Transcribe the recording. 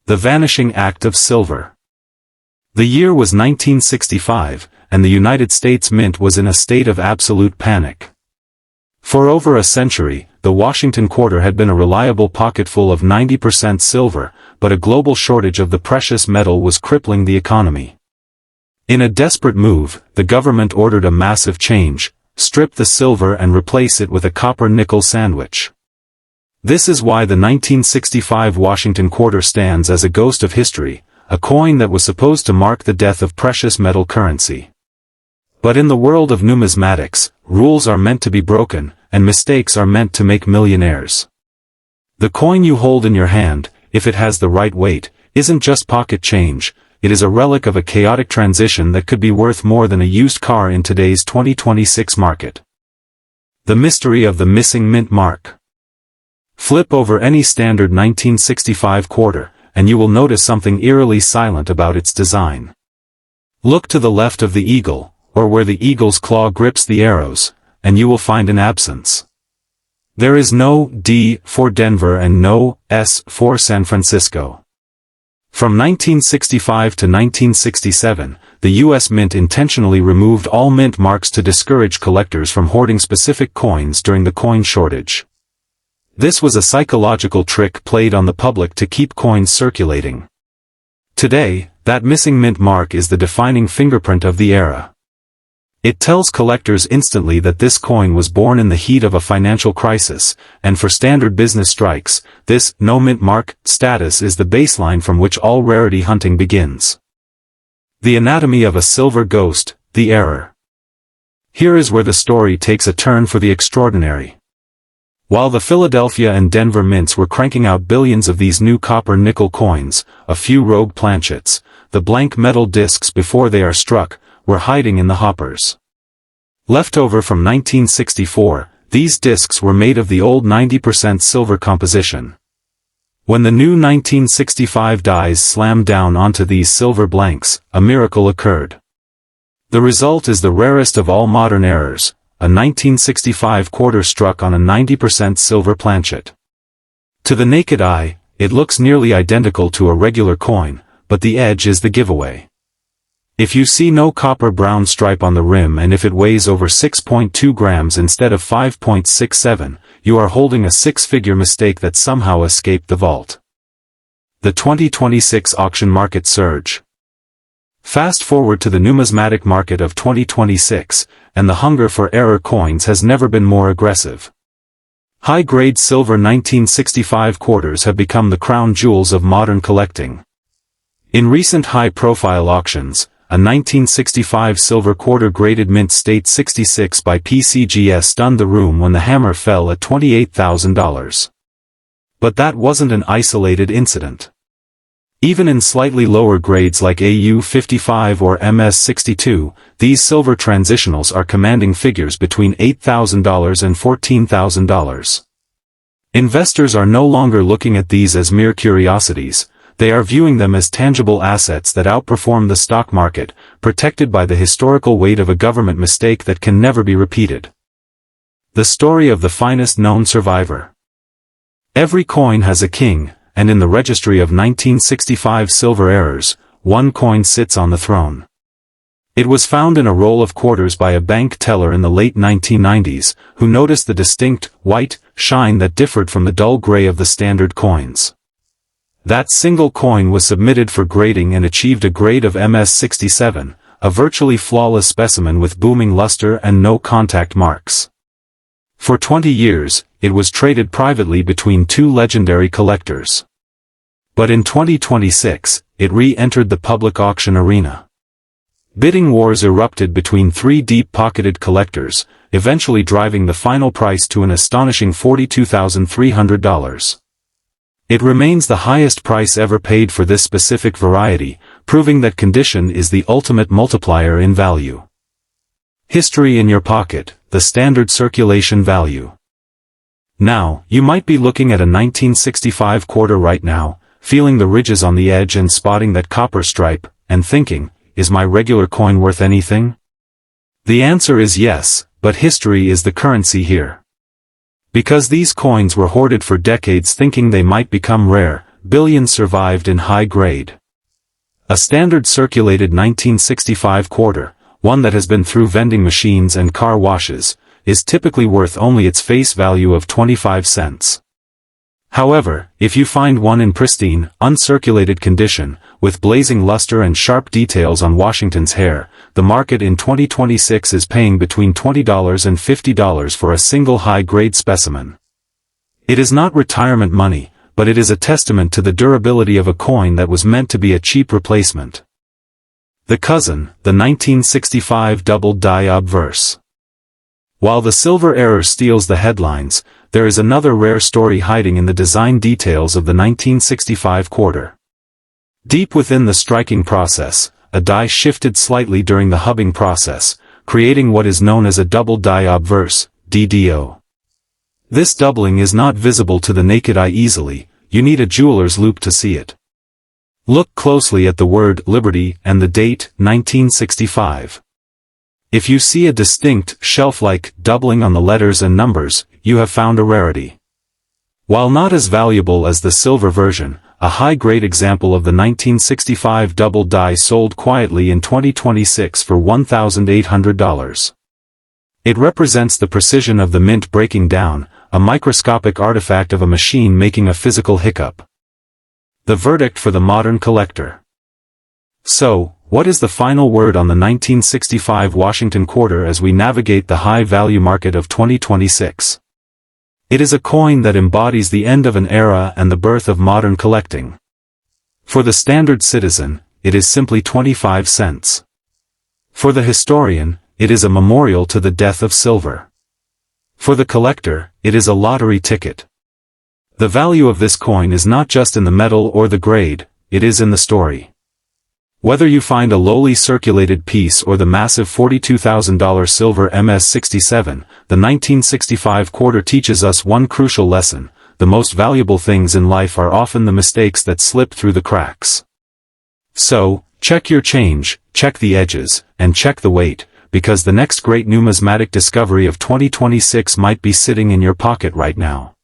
The Vanishing Act of Silver. The year was 1965, and the United States Mint was in a state of absolute panic. For over a century, the Washington quarter had been a reliable pocketful of 90% silver, but a global shortage of the precious metal was crippling the economy. In a desperate move, the government ordered a massive change: strip the silver and replace it with a copper-nickel sandwich. This is why the 1965 Washington quarter stands as a ghost of history, a coin that was supposed to mark the death of precious metal currency. But in the world of numismatics, rules are meant to be broken, and mistakes are meant to make millionaires. The coin you hold in your hand, if it has the right weight, isn't just pocket change. It is a relic of a chaotic transition that could be worth more than a used car in today's 2026 market. The mystery of the missing mint mark. Flip over any standard 1965 quarter, and you will notice something eerily silent about its design. Look to the left of the eagle, or where the eagle's claw grips the arrows, and you will find an absence. There is no D for Denver and no S for San Francisco. From 1965 to 1967, the U.S. Mint intentionally removed all mint marks to discourage collectors from hoarding specific coins during the coin shortage. This was a psychological trick played on the public to keep coins circulating. Today, that missing mint mark is the defining fingerprint of the era. It tells collectors instantly that this coin was born in the heat of a financial crisis, and for standard business strikes, this no mint mark status is the baseline from which all rarity hunting begins. The anatomy of a silver ghost, the error. Here is where the story takes a turn for the extraordinary. While the Philadelphia and Denver mints were cranking out billions of these new copper-nickel coins, a few rogue planchets, the blank metal discs before they are struck, were hiding in the hoppers. Left over from 1964, these discs were made of the old 90% silver composition. When the new 1965 dies slammed down onto these silver blanks, a miracle occurred. The result is the rarest of all modern errors, a 1965 quarter struck on a 90% silver planchet. To the naked eye, it looks nearly identical to a regular coin, but the edge is the giveaway. If you see no copper-brown stripe on the rim and if it weighs over 6.2 grams instead of 5.67, you are holding a six-figure mistake that somehow escaped the vault. The 2026 auction market surge. Fast forward to the numismatic market of 2026, and the hunger for error coins has never been more aggressive. High-grade silver 1965 quarters have become the crown jewels of modern collecting. In recent high-profile auctions, a 1965 silver quarter graded mint state 66 by PCGS stunned the room when the hammer fell at $28,000. But that wasn't an isolated incident. Even in slightly lower grades like AU55 or MS62, these silver transitionals are commanding figures between $8,000 and $14,000. Investors are no longer looking at these as mere curiosities. They are viewing them as tangible assets that outperform the stock market, protected by the historical weight of a government mistake that can never be repeated. The story of the finest known survivor. Every coin has a king, and in the registry of 1965 silver errors, one coin sits on the throne. It was found in a roll of quarters by a bank teller in the late 1990s, who noticed the distinct, white, shine that differed from the dull gray of the standard coins. That single coin was submitted for grading and achieved a grade of MS67, a virtually flawless specimen with booming luster and no contact marks. For 20 years, it was traded privately between two legendary collectors. But in 2026, it re-entered the public auction arena. Bidding wars erupted between three deep-pocketed collectors, eventually driving the final price to an astonishing $42,300. It remains the highest price ever paid for this specific variety, proving that condition is the ultimate multiplier in value. History in your pocket, the standard circulation value. Now, you might be looking at a 1965 quarter right now, feeling the ridges on the edge and spotting that copper stripe, and thinking, is my regular coin worth anything? The answer is yes, but history is the currency here. Because these coins were hoarded for decades thinking they might become rare, billions survived in high grade. A standard circulated 1965 quarter, one that has been through vending machines and car washes, is typically worth only its face value of 25 cents. However, if you find one in pristine, uncirculated condition, with blazing luster and sharp details on Washington's hair, the market in 2026 is paying between $20 and $50 for a single high-grade specimen. It is not retirement money, but it is a testament to the durability of a coin that was meant to be a cheap replacement. The Cousin, the 1965 double-die obverse. While the silver error steals the headlines, there is another rare story hiding in the design details of the 1965 quarter. Deep within the striking process, a die shifted slightly during the hubbing process, creating what is known as a double-die obverse, DDO. This doubling is not visible to the naked eye easily, you need a jeweler's loupe to see it. Look closely at the word Liberty and the date, 1965. If you see a distinct, shelf-like doubling on the letters and numbers, you have found a rarity. While not as valuable as the silver version, a high-grade example of the 1965 double die sold quietly in 2026 for $1,800. It represents the precision of the mint breaking down, a microscopic artifact of a machine making a physical hiccup. The verdict for the modern collector. So, what is the final word on the 1965 Washington quarter as we navigate the high-value market of 2026? It is a coin that embodies the end of an era and the birth of modern collecting. For the standard citizen, it is simply 25 cents. For the historian, it is a memorial to the death of silver. For the collector, it is a lottery ticket. The value of this coin is not just in the metal or the grade, it is in the story. Whether you find a lowly circulated piece or the massive $42,000 silver MS-67, the 1965 quarter teaches us one crucial lesson: the most valuable things in life are often the mistakes that slip through the cracks. So, check your change, check the edges, and check the weight, because the next great numismatic discovery of 2026 might be sitting in your pocket right now.